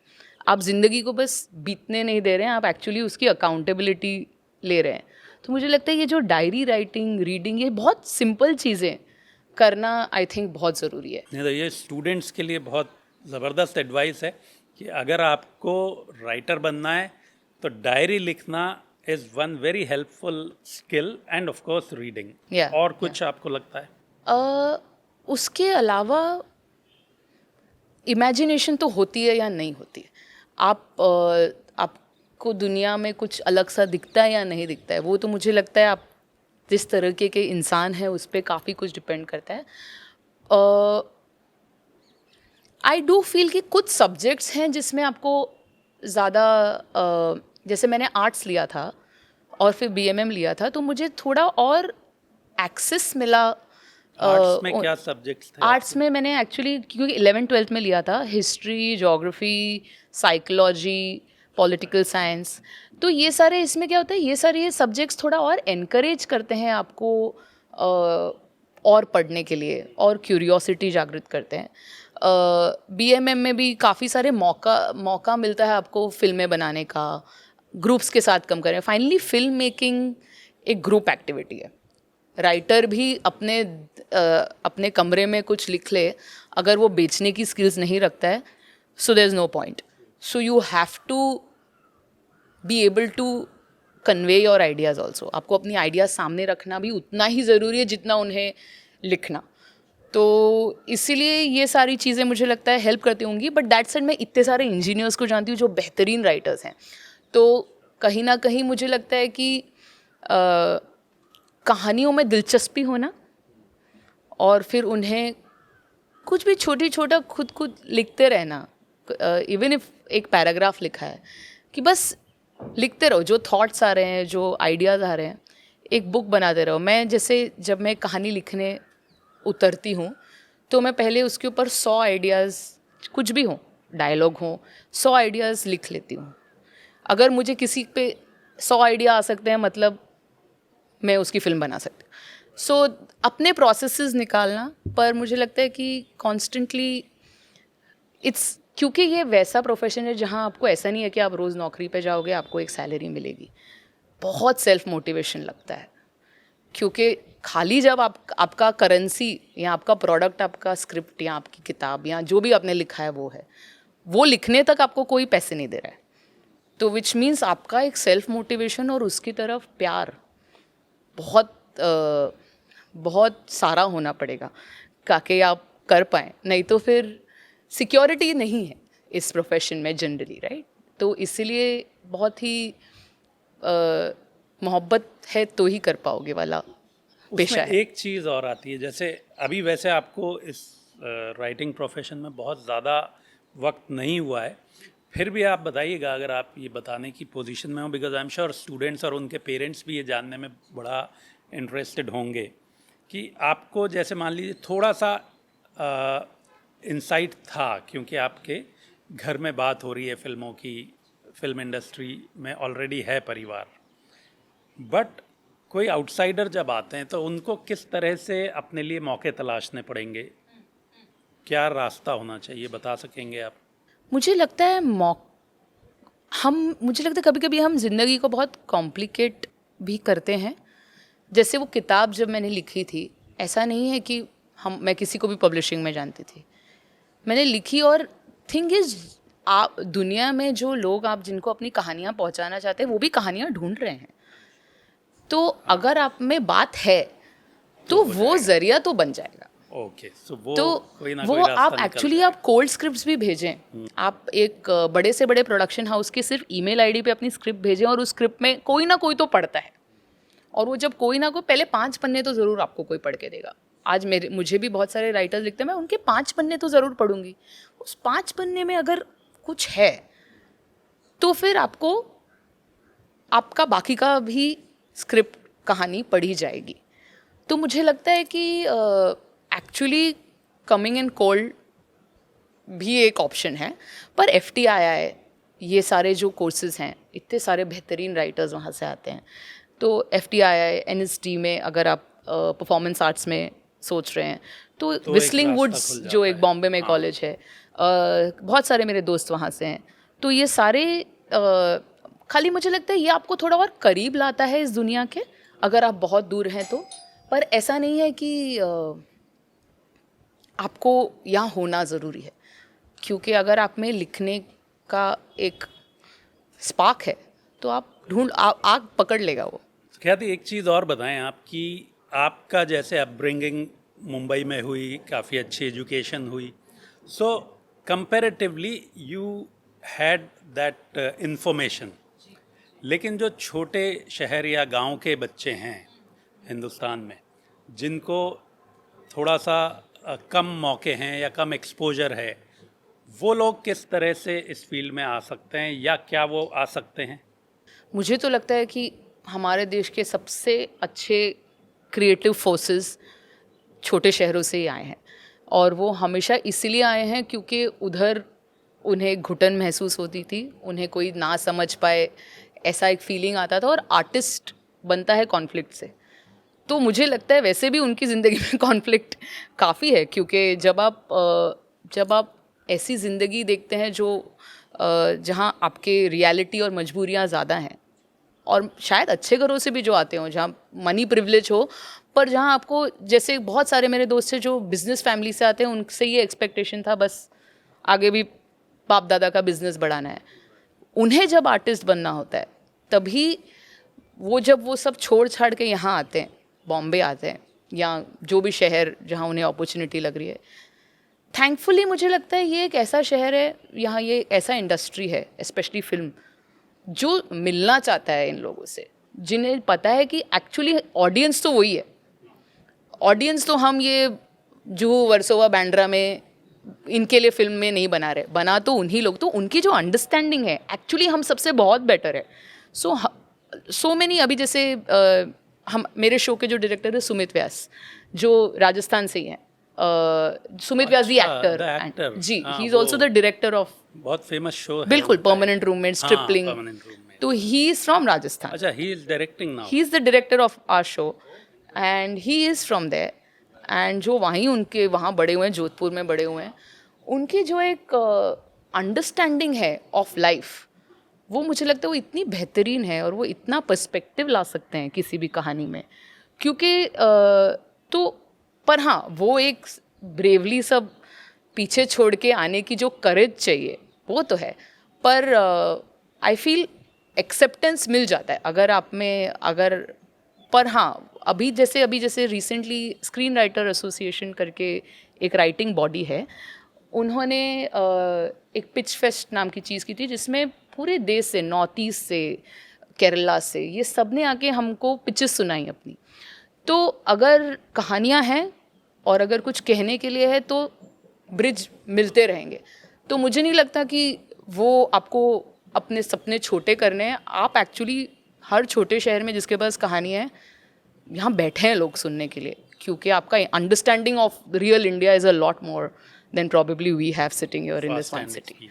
आप ज़िंदगी को बस बीतने नहीं दे रहे हैं, आप एक्चुअली उसकी अकाउंटेबिलिटी ले रहे हैं. तो मुझे लगता है ये जो डायरी राइटिंग, रीडिंग, ये बहुत सिंपल चीज़ें करना आई थिंक बहुत ज़रूरी है. नहीं तो ये स्टूडेंट्स के लिए बहुत ज़बरदस्त एडवाइस है कि अगर आपको राइटर बनना है तो डायरी लिखना is one very helpful skill, end of course reading. और कुछ आपको लगता है? उसके अलावा इमेजिनेशन तो होती है या नहीं होती है. आपको दुनिया में कुछ अलग सा दिखता है या नहीं दिखता है, वो तो मुझे लगता है आप जिस तरह के इंसान हैं उस पर काफ़ी कुछ डिपेंड करता है. आई डू फील कि कुछ सब्जेक्ट्स हैं जिसमें आपको ज़्यादा, जैसे मैंने आर्ट्स लिया था और फिर BMM लिया था, तो मुझे थोड़ा और एक्सेस मिला. आर्ट्स में क्या सब्जेक्ट्स थे? आर्ट्स में मैंने एक्चुअली, क्योंकि 11th-12th में लिया था, history, geography, psychology, political science. तो ये सारे, इसमें क्या होता है, ये सारे सब्जेक्ट्स थोड़ा और एनकरेज करते हैं आपको और पढ़ने के लिए, और क्यूरियोसिटी जागृत करते हैं. BMM में भी काफ़ी सारे मौका मिलता है आपको फिल्में बनाने का, ग्रुप्स के साथ कम करें. फाइनली फिल्म मेकिंग एक ग्रुप एक्टिविटी है. राइटर भी अपने कमरे में कुछ लिख ले, अगर वो बेचने की स्किल्स नहीं रखता है, so there is no point. So you have to be able to convey your ideas also. आपको अपनी आइडियाज़ सामने रखना भी उतना ही ज़रूरी है जितना उन्हें लिखना. तो इसीलिए ये सारी चीज़ें मुझे लगता है हेल्प करती होंगी. बट दैट सेड, मैं इतने सारे इंजीनियर्स को जानती हूँ जो बेहतरीन राइटर्स हैं. तो कहीं ना कहीं मुझे लगता है कि कहानियों में दिलचस्पी होना, और फिर उन्हें कुछ भी छोटा खुद लिखते रहना. इवन इफ एक पैराग्राफ लिखा है, कि बस लिखते रहो, जो थॉट्स आ रहे हैं, जो आइडियाज़ आ रहे हैं, एक बुक बनाते रहो. मैं जैसे जब मैं कहानी लिखने उतरती हूँ तो मैं पहले उसके ऊपर 100 आइडियाज़, कुछ भी हो, डायलॉग हो, 100 आइडियाज़ लिख लेती हूँ. अगर मुझे किसी पे 100 आइडिया आ सकते हैं, मतलब मैं उसकी फ़िल्म बना सकती हूँ. सो अपने प्रोसेसेस निकालना, पर मुझे लगता है कि कॉन्स्टेंटली इट्स, क्योंकि ये वैसा प्रोफेशन है जहाँ आपको ऐसा नहीं है कि आप रोज़ नौकरी पे जाओगे, आपको एक सैलरी मिलेगी. बहुत सेल्फ मोटिवेशन लगता है, क्योंकि खाली जब आपका करेंसी या आपका प्रोडक्ट, आपका स्क्रिप्ट या आपकी किताब या जो भी आपने लिखा है वो लिखने तक आपको कोई पैसे नहीं दे रहा है. तो विच मीन्स आपका एक सेल्फ मोटिवेशन और उसकी तरफ प्यार बहुत सारा होना पड़ेगा, ताकि आप कर पाएँ, नहीं तो फिर सिक्योरिटी नहीं है इस प्रोफेशन में जनरली, राइट? तो इसीलिए बहुत ही मोहब्बत है तो ही कर पाओगे वाला पेशा उसमें है। एक चीज़ और आती है, जैसे अभी वैसे आपको इस राइटिंग प्रोफेशन में बहुत ज़्यादा वक्त नहीं हुआ है, फिर भी आप बताइएगा अगर आप ये बताने की पोजीशन में हो, because I am sure students और उनके पेरेंट्स भी ये जानने में बड़ा इंटरेस्टेड होंगे कि आपको जैसे मान लीजिए थोड़ा सा इंसाइट था, क्योंकि आपके घर में बात हो रही है फिल्मों की, फिल्म इंडस्ट्री में ऑलरेडी है परिवार, बट कोई आउटसाइडर जब आते हैं तो उनको किस तरह से अपने लिए मौके तलाशने पड़ेंगे, क्या रास्ता होना चाहिए, बता सकेंगे आप? मुझे लगता है मुझे लगता है कभी कभी हम जिंदगी को बहुत कॉम्प्लिकेट भी करते हैं। जैसे वो किताब जब मैंने लिखी थी, ऐसा नहीं है कि मैं किसी को भी पब्लिशिंग में जानती थी, मैंने लिखी। और थिंग इज, आप दुनिया में जो लोग आप जिनको अपनी कहानियाँ पहुँचाना चाहते हैं वो भी कहानियाँ ढूंढ रहे हैं। तो अगर आप में बात है तो वो जरिया तो बन जाएगा। ओके, सो वो तो कोई ना वो कोई रास्ता आप निकल एक्चुअली जाएगा। आप कोल्ड स्क्रिप्ट्स भी भेजें, आप एक बड़े से बड़े प्रोडक्शन हाउस के सिर्फ ईमेल आईडी पे अपनी स्क्रिप्ट भेजें और उस स्क्रिप्ट में कोई ना कोई तो पढ़ता है। और वो जब कोई ना कोई, पहले 5 पन्ने तो ज़रूर आपको कोई पढ़ के देगा। आज मुझे भी बहुत सारे राइटर्स लिखते हैं, मैं उनके 5 पन्ने तो ज़रूर पढ़ूंगी। उस 5 पन्ने में अगर कुछ है तो फिर आपको आपका बाकी का भी स्क्रिप्ट कहानी पढ़ी जाएगी। तो मुझे लगता है कि एक्चुअली कमिंग इन कोल्ड भी एक ऑप्शन है, पर FTII ये सारे जो कोर्सेज हैं, इतने सारे बेहतरीन राइटर्स वहाँ से आते हैं। तो FTII NSD में अगर आप परफॉर्मेंस आर्ट्स में सोच रहे हैं तो विस्लिंग वुड्स जो एक बॉम्बे में कॉलेज है, बहुत सारे मेरे दोस्त वहाँ से हैं। तो ये सारे खाली मुझे लगता है ये आपको थोड़ा और करीब लाता है इस दुनिया के, अगर आप बहुत दूर हैं तो। पर ऐसा नहीं है कि आपको यहाँ होना ज़रूरी है, क्योंकि अगर आप में लिखने का एक स्पार्क है तो आप आग पकड़ लेगा वो। ख्याति, एक चीज़ और बताएं आप कि आपका जैसे अपब्रिंगिंग मुंबई में हुई, काफ़ी अच्छी एजुकेशन हुई, so comparatively you had that information, लेकिन जो छोटे शहर या गांव के बच्चे हैं हिंदुस्तान में, जिनको थोड़ा सा कम मौके हैं या कम एक्सपोजर है, वो लोग किस तरह से इस फील्ड में आ सकते हैं या क्या वो आ सकते हैं? मुझे तो लगता है कि हमारे देश के सबसे अच्छे क्रिएटिव फोर्सेस छोटे शहरों से ही आए हैं, और वो हमेशा इसलिए आए हैं क्योंकि उधर उन्हें घुटन महसूस होती थी, उन्हें कोई ना समझ पाए ऐसा एक फीलिंग आता था। और आर्टिस्ट बनता है कॉन्फ्लिक्ट से, तो मुझे लगता है वैसे भी उनकी ज़िंदगी में कॉन्फ्लिक्ट काफ़ी है, क्योंकि जब आप ऐसी ज़िंदगी देखते हैं जो जहाँ आपके रियलिटी और मजबूरियाँ ज़्यादा हैं, और शायद अच्छे घरों से भी जो आते हों जहाँ मनी प्रिविलेज हो, पर जहाँ आपको, जैसे बहुत सारे मेरे दोस्त हैं जो बिज़नेस फैमिली से आते हैं, उनसे ये एक्सपेक्टेशन था बस आगे भी बाप दादा का बिज़नेस बढ़ाना है। उन्हें जब आर्टिस्ट बनना होता है तभी जब वो सब छोड़ छाड़ के यहाँ आते हैं, बॉम्बे आते हैं या जो भी शहर जहाँ उन्हें अपॉर्चुनिटी लग रही है। थैंकफुली मुझे लगता है ये एक ऐसा शहर है, यहाँ ये ऐसा इंडस्ट्री है, स्पेशली फिल्म, जो मिलना चाहता है इन लोगों से, जिन्हें पता है कि एक्चुअली ऑडियंस तो वही है। ऑडियंस तो हम ये जुहू, वर्सोवा, बांद्रा में इनके लिए फिल्म में नहीं बना रहे, बना तो उन्हीं लोग, तो उनकी जो अंडरस्टैंडिंग है एक्चुअली हम सबसे बहुत बेटर है। सो मैनी, अभी जैसे हम मेरे शो के जो डायरेक्टर है सुमित व्यास, जो राजस्थान से ही हैं, Sumit Vyas the actor ji, he is also the director of बहुत फेमस शो है, बिल्कुल, परमानेंट रूममेट, स्ट्रिपलिंग। तो ही इज फ्रॉम राजस्थान। अच्छा, he is directing now. He is the director of our show and he is from there. And जो उनके वहाँ बड़े हुए हैं, जोधपुर में बड़े हुए हैं, उनकी जो एक अंडरस्टैंडिंग है ऑफ लाइफ, वो मुझे लगता है वो इतनी बेहतरीन है, और वो इतना पर्सपेक्टिव ला सकते हैं किसी भी कहानी में। क्योंकि तो पर हाँ, वो एक ब्रेवली सब पीछे छोड़ के आने की जो करेज चाहिए वो तो है, पर आई फील एक्सेप्टेंस मिल जाता है अगर आप में, पर हाँ, अभी जैसे रिसेंटली स्क्रीन राइटर एसोसिएशन करके एक राइटिंग बॉडी है, उन्होंने एक पिच फेस्ट नाम की चीज़ की थी जिसमें पूरे देश से, नॉर्थ ईस्ट से, केरला से, ये सब ने आके हमको पिचेस सुनाई अपनी। तो अगर कहानियाँ हैं और अगर कुछ कहने के लिए है तो ब्रिज मिलते रहेंगे। तो मुझे नहीं लगता कि वो आपको अपने सपने छोटे करने हैं। आप एक्चुअली हर छोटे शहर में जिसके पास कहानी है, यहाँ बैठे हैं लोग सुनने के लिए, क्योंकि आपका understanding of real India is a lot more than probably we have sitting here in this one city.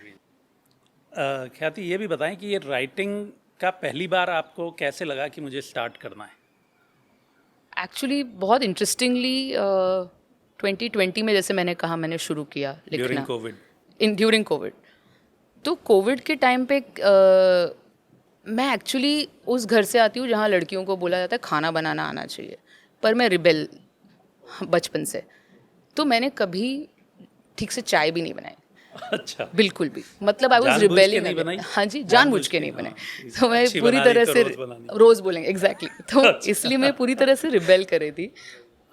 Khyati, ये भी बताएं कि ये राइटिंग का पहली बार आपको कैसे लगा कि मुझे स्टार्ट करना है? एक्चुअली बहुत इंटरेस्टिंगली 2020 में, जैसे मैंने कहा, मैंने शुरू किया लिखना ड्यूरिंग कोविड। तो कोविड के टाइम पे मैं एक्चुअली उस घर से आती हूँ जहाँ लड़कियों को बोला जाता है खाना बनाना आना चाहिए, पर मैं रिबेल बचपन से, तो मैंने कभी ठीक से चाय भी नहीं बनाई। अच्छा। बिल्कुल भी, मतलब आई वाज रिबेलिंग। हाँ जी, जानबूझ के नहीं बनाई। तो मैं पूरी तरह से, रोज़ बोलेंगे एग्जैक्टली, तो इसलिए मैं पूरी तरह से रिबेल कर रही थी।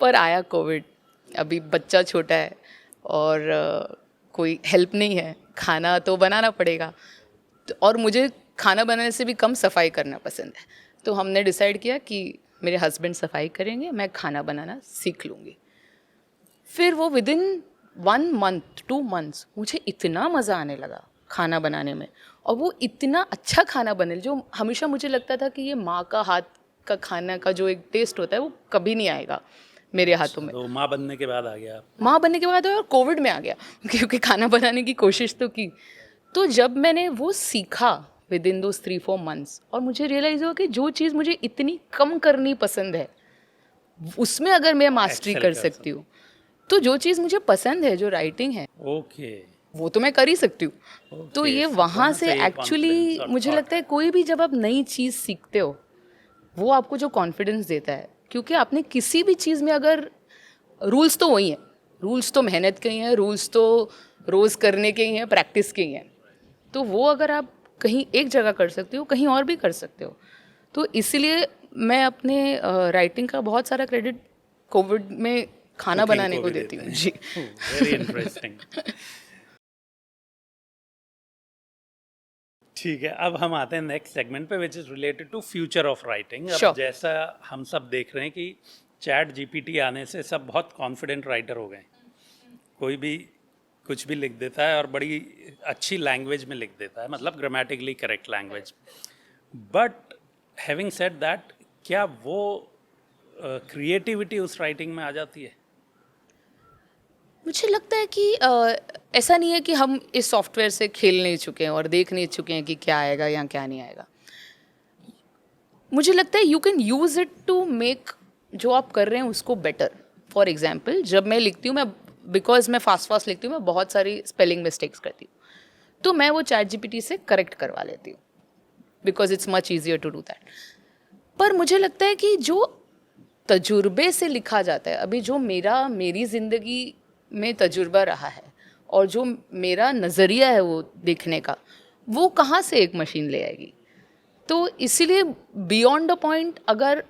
पर आया कोविड, अभी बच्चा छोटा है और कोई हेल्प नहीं है, खाना तो बनाना पड़ेगा। और मुझे खाना बनाने से भी कम सफाई करना पसंद है। तो हमने डिसाइड किया कि मेरे हस्बैंड सफाई करेंगे, मैं खाना बनाना सीख लूँगी। फिर वो विदिन 1 month 2 months मुझे इतना मज़ा आने लगा खाना बनाने में, और वो इतना अच्छा खाना बने जो हमेशा मुझे लगता था कि ये माँ का हाथ का खाना का जो एक टेस्ट होता है वो कभी नहीं आएगा मेरे हाथों में। तो माँ बनने के बाद आ गया? माँ बनने के बाद और कोविड में आ गया, क्योंकि खाना बनाने की कोशिश तो की। तो जब मैंने वो सीखा विदिन दोस 3-4 months, और मुझे रियलाइज़ हुआ कि जो चीज़ मुझे इतनी कम करनी पसंद है उसमें अगर मैं मास्टरी कर सकती हूँ, तो जो चीज़ मुझे पसंद है, जो राइटिंग है, वो तो मैं कर ही सकती हूँ। तो ये वहाँ से एक्चुअली मुझे लगता है कोई भी जब आप नई चीज़ सीखते हो, वो आपको जो कॉन्फिडेंस देता है, क्योंकि आपने किसी भी चीज़ में अगर रूल्स तो वही हैं, रूल्स तो मेहनत के ही हैं, रूल्स तो रोज़ करने के ही हैं, प्रैक्टिस के ही हैं। तो वो अगर आप कहीं एक जगह कर सकते हो, कहीं और भी कर सकते हो। तो इसीलिए मैं अपने राइटिंग का बहुत सारा क्रेडिट कोविड में खाना बनाने को देती हूँ जी। Very interesting. ठीक है, अब हम आते हैं नेक्स्ट सेगमेंट पे, which is related to future of writing. अब जैसा हम सब देख रहे हैं कि चैट जीपीटी आने से सब बहुत कॉन्फिडेंट राइटर हो गए। कोई भी कुछ भी लिख देता है और बड़ी अच्छी लैंग्वेज में लिख देता है, मतलब grammatically correct language. But having said that, क्या वो क्रिएटिविटी उस राइटिंग में आ जाती है? मुझे लगता है कि ऐसा नहीं है कि हम इस सॉफ्टवेयर से खेल नहीं चुके हैं और देख नहीं चुके हैं कि क्या आएगा या क्या नहीं आएगा। मुझे लगता है you can use it to make जो आप कर रहे हैं उसको बेटर। फॉर एग्जाम्पल, जब मैं लिखती हूँ, मैं बिकॉज मैं फास्ट लिखती हूँ, मैं बहुत सारी स्पेलिंग मिस्टेक्स करती हूँ, तो मैं वो चैट जीपीटी से करेक्ट करवा लेती हूँ, because it's much easier to do that. पर मुझे लगता है कि जो तजुर्बे से लिखा जाता है, अभी जो मेरी ज़िंदगी में तजुर्बा रहा है और जो मेरा नज़रिया है वो देखने का, वो कहाँ से एक मशीन ले आएगी। तो इसीलिए बियॉन्ड अ पॉइंट, अगर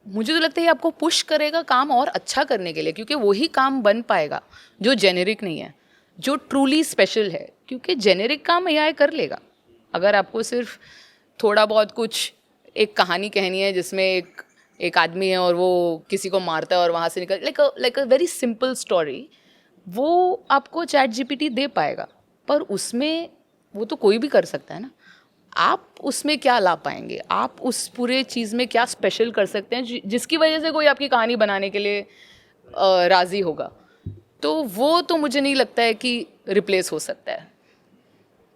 मुझे तो लगता है ये आपको पुश करेगा काम और अच्छा करने के लिए, क्योंकि वही काम बन पाएगा जो जेनेरिक नहीं है, जो ट्रूली स्पेशल है। क्योंकि जेनेरिक काम एआई कर लेगा। अगर आपको सिर्फ थोड़ा बहुत कुछ एक कहानी कहनी है जिसमें एक आदमी है और वो किसी को मारता है और वहाँ से निकल, like a very simple story, वो आपको चैट जीपीटी दे पाएगा। पर उसमें वो तो कोई भी कर सकता है ना। आप उसमें क्या ला पाएंगे, आप उस पूरे चीज़ में क्या स्पेशल कर सकते हैं जिसकी वजह से कोई आपकी कहानी बनाने के लिए राज़ी होगा। तो वो तो मुझे नहीं लगता है कि रिप्लेस हो सकता है,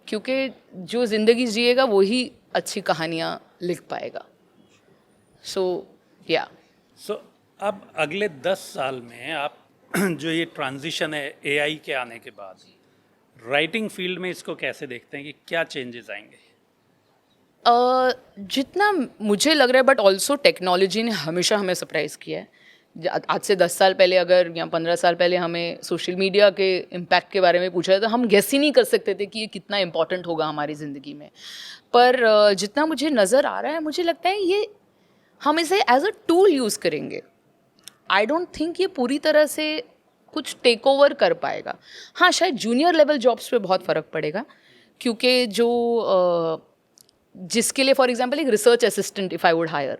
क्योंकि जो ज़िंदगी जिएगा वही अच्छी कहानियाँ लिख पाएगा। सो अब अगले 10 साल में आप जो ये ट्रांजिशन है एआई के आने के बाद, राइटिंग फील्ड में इसको कैसे देखते हैं कि क्या चेंजेस आएंगे? जितना मुझे लग रहा है, बट ऑल्सो टेक्नोलॉजी ने हमेशा हमें सरप्राइज़ किया है। आज से 10 साल पहले अगर या 15 साल पहले हमें सोशल मीडिया के इम्पैक्ट के बारे में पूछा जाए तो हम गेस ही नहीं कर सकते थे कि ये कितना इम्पॉर्टेंट होगा हमारी ज़िंदगी में। पर जितना मुझे नज़र आ रहा है, मुझे लगता है ये हम इसे एज अ टूल यूज़ करेंगे। आई डोंट थिंक ये पूरी तरह से कुछ टेक ओवर कर पाएगा. हाँ, शायद जूनियर लेवल जॉब्स पे बहुत फ़र्क पड़ेगा, क्योंकि जो जिसके लिए फॉर एग्जांपल एक research assistant if I would higher,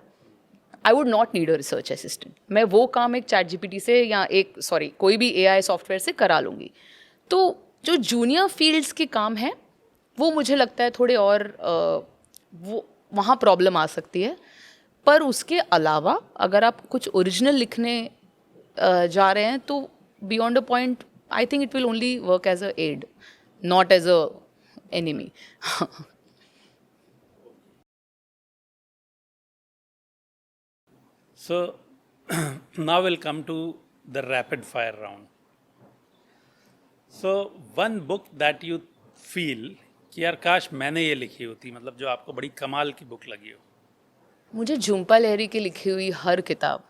I would not need a research assistant. मैं वो काम एक चैट जीपीटी से या कोई भी एआई सॉफ्टवेयर से करा लूँगी. तो जो जूनियर फील्ड्स के काम हैं वो मुझे लगता है थोड़े और वो वहाँ प्रॉब्लम आ सकती है. पर उसके अलावा अगर आप कुछ ओरिजिनल लिखने जा रहे हैं तो beyond a point I think it will only work as a aid, not as a enemy. So now we'll come to the rapid fire round. So one book that you feel कि यार काश मैंने ये लिखी होती, मतलब जो आपको बड़ी कमाल की बुक लगी हो. मुझे झुम्पा लाहिरी की लिखी हुई हर किताब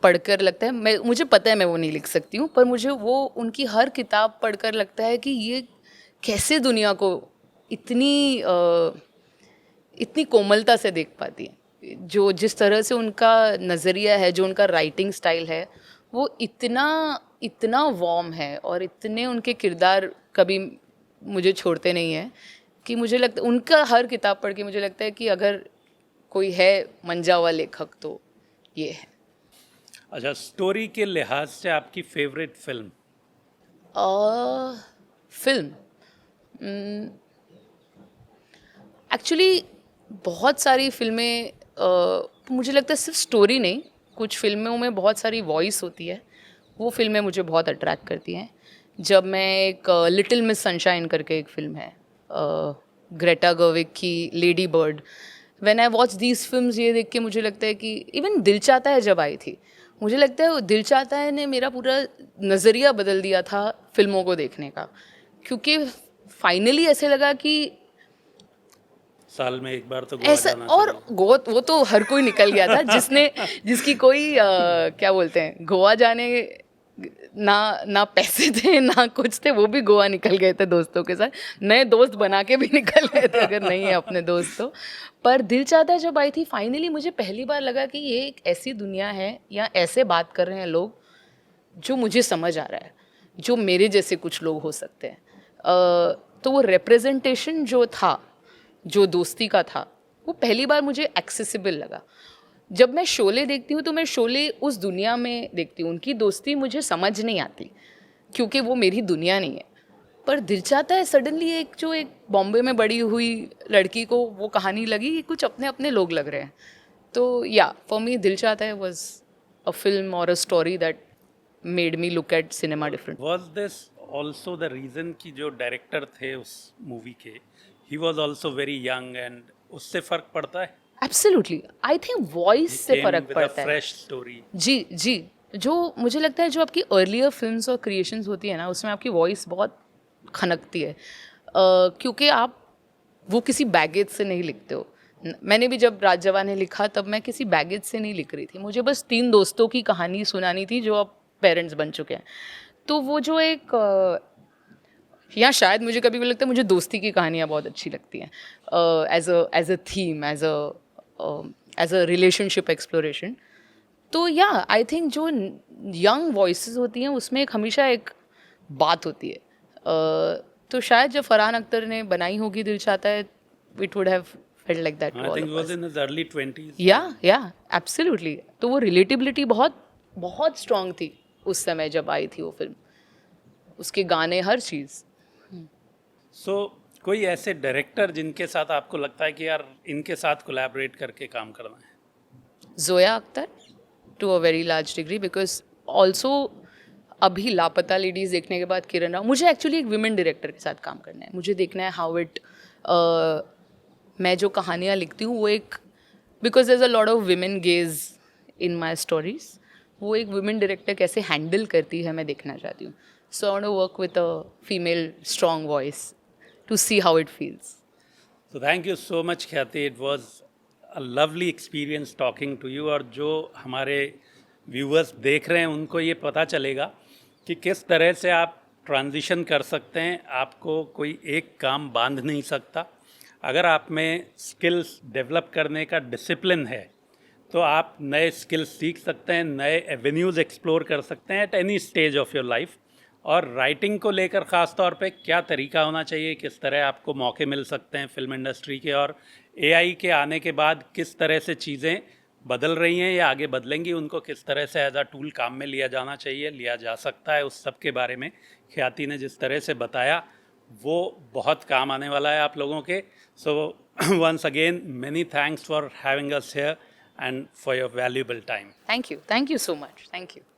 पढ़कर लगता है, मुझे पता है मैं वो नहीं लिख सकती हूँ, पर मुझे वो उनकी हर किताब पढ़कर लगता है कि ये कैसे दुनिया को इतनी कोमलता से देख पाती है. जो जिस तरह से उनका नज़रिया है, जो उनका राइटिंग स्टाइल है, वो इतना वार्म है और इतने उनके किरदार कभी मुझे छोड़ते नहीं हैं कि मुझे लगता उनका हर किताब पढ़ के मुझे लगता है कि अगर कोई है मंजा हुआ लेखक तो ये है. अच्छा, स्टोरी के लिहाज से आपकी फेवरेट फिल्म? फिल्म एक्चुअली बहुत सारी फिल्में मुझे लगता है सिर्फ स्टोरी नहीं, कुछ फिल्मों में बहुत सारी वॉइस होती है, वो फिल्में मुझे बहुत अट्रैक्ट करती हैं. जब मैं एक लिटिल मिस सनशाइन करके एक फिल्म है ग्रेटा गर्विग की lady bird, when I watch these films, ये देख के मुझे लगता है कि इवन दिल चाहता है जब आई थी, मुझे लगता है दिल चाहता है ने मेरा पूरा नज़रिया बदल दिया था फिल्मों को देखने का, क्योंकि फाइनली ऐसे लगा कि साल में एक बार तो गोवा ऐसा, जाना और वो तो हर कोई निकल गया था जिसकी कोई क्या बोलते हैं, गोवा जाने ना पैसे थे ना कुछ थे, वो भी गोवा निकल गए थे दोस्तों के साथ, नए दोस्त बना के भी निकल गए थे अगर नहीं है अपने दोस्त तो. पर दिल चाहता है जब आई थी, फाइनली मुझे पहली बार लगा कि ये एक ऐसी दुनिया है या ऐसे बात कर रहे हैं लोग जो मुझे समझ आ रहा है, जो मेरे जैसे कुछ लोग हो सकते हैं. तो वो रिप्रेजेंटेशन जो था, जो दोस्ती का था, वो पहली बार मुझे एक्सेसिबल लगा. जब मैं शोले देखती हूँ तो मैं शोले उस दुनिया में देखती हूँ, उनकी दोस्ती मुझे समझ नहीं आती क्योंकि वो मेरी दुनिया नहीं है. पर दिल चाहता है सडनली एक बॉम्बे में बड़ी हुई लड़की को वो कहानी लगी, कुछ अपने अपने लोग लग रहे हैं. तो या फॉर मी दिल चाहता है वाज अ फिल्म और a story that made me look at cinema different. Was this also the reason कि जो डायरेक्टर थे उस मूवी के, he was also very young, and उससे फ़र्क पड़ता है? एब्सोल्युटली, आई थिंक वॉइस से फ़र्क पड़ता है. Fresh story. जी, जो मुझे लगता है जो आपकी अर्लियर फिल्म्स और क्रिएशंस होती है ना, उसमें आपकी वॉइस बहुत खनकती है, क्योंकि आप वो किसी बैगेज से नहीं लिखते हो. मैंने भी जब राज जवान ने लिखा तब मैं किसी बैगेज से नहीं लिख रही थी, मुझे बस 3 दोस्तों की कहानी सुनानी थी जो अब पेरेंट्स बन चुके हैं. तो वो जो या शायद मुझे कभी भी लगता है मुझे दोस्ती की कहानियाँ बहुत अच्छी लगती हैं as a theme, as a relationship exploration. तो या आई थिंक जो यंग वॉइसेस होती हैं उसमें हमेशा एक बात होती है. तो शायद जब फरहान अख्तर ने बनाई होगी दिल चाहता है, it would have felt like that. I think he was in his early 20s. या एब्सोल्युटली. तो वो रिलेटिबिलिटी बहुत स्ट्रांग थी उस समय जब आई थी वो फिल्म, उसके गाने, हर चीज़. सो कोई ऐसे डायरेक्टर जिनके साथ आपको लगता है कि यार इनके साथ कोलैबोरेट करके काम करना है? Zoya Akhtar to a very large degree, because also अभी लापता लेडीज़ देखने के बाद किरण राव, मुझे एक्चुअली एक विमेन डायरेक्टर के साथ काम करना है. मुझे देखना है हाउ इट, मैं जो कहानियाँ लिखती हूँ वो एक, because there is a lot of women gaze in my stories, वो एक विमेन डायरेक्टर कैसे हैंडल करती है मैं देखना चाहती हूँ. So I want to work with a female strong voice to see how it feels. So thank you so much ख्याति, it was a lovely experience talking to you. और जो हमारे व्यूअर्स देख रहे हैं उनको ये पता चलेगा कि किस तरह से आप ट्रांजिशन कर सकते हैं. आपको कोई एक काम बांध नहीं सकता. अगर आप में स्किल्स डेवलप करने का डिसिप्लिन है तो आप नए स्किल्स सीख सकते हैं, नए एवेन्यूज़ एक्सप्लोर कर सकते हैं at any stage of your life. और राइटिंग को लेकर ख़ास तौर पे क्या तरीका होना चाहिए, किस तरह आपको मौके मिल सकते हैं फिल्म इंडस्ट्री के, और एआई के आने के बाद किस तरह से चीज़ें बदल रही हैं या आगे बदलेंगी, उनको किस तरह से एज अ टूल काम में लिया जाना चाहिए, लिया जा सकता है, उस सब के बारे में ख्याति ने जिस तरह से बताया वो बहुत काम आने वाला है आप लोगों के। So once again many thanks for having us here and for your valuable time. Thank you so much. Thank you.